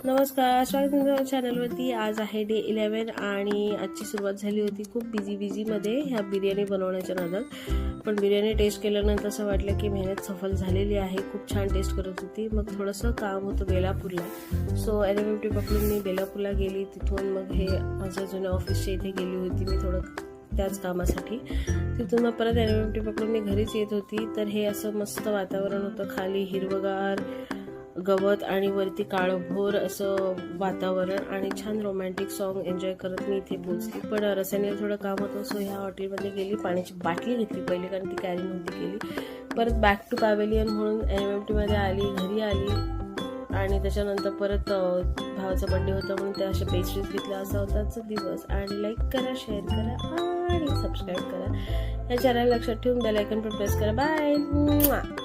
नमस्कार, स्वागत आहे तुमच्या चॅनलवरती। आज आहे डे 11 आणि आजची सुरुवात झाली होती खूप बिझीमध्ये ह्या बिर्याणी बनवण्याच्या नादात। पण बिर्याणी टेस्ट केल्यानंतर असं वाटलं की मेहनत सफल झालेली आहे। खूप छान टेस्ट करत होती। मग थोडंसं काम होतं बेलापूरला, सो एनएमएमटी पकडून मी बेलापूरला गेली। तिथून मग हे माझ्या जुन्या ऑफिसच्या इथे गेली होती मी थोडं त्याच कामासाठी। तिथून मग परत एनएमएमटी पकडून मी घरीच येत होती। तर हे असं मस्त वातावरण होतं, खाली हिरवगार गवत आणि वरती काळभोर असं वातावरण आणि छान रोमॅन्टिक सॉन्ग एन्जॉय करत मी इथे पोहोचली। पण रसायनीला थोडं काम होतं, सो ह्या हॉटेलमध्ये गेली। पाण्याची बाटली घेतली पहिले, कारण ती कॅरी नव्हती केली। परत बॅक टू पॅव्हेलियन म्हणून एनएमएमटीमध्ये आली, घरी आली आणि त्याच्यानंतर परत भावाचा बर्थडे होता म्हणून त्या अशा पेस्ट्रीज घेतल्या। असा होता आजचा दिवस। आणि लाईक करा, शेअर करा आणि सबस्क्राईब करा। या चॅनल लक्षात ठेवून बेल आयकॉन पण प्रेस करा। बाय।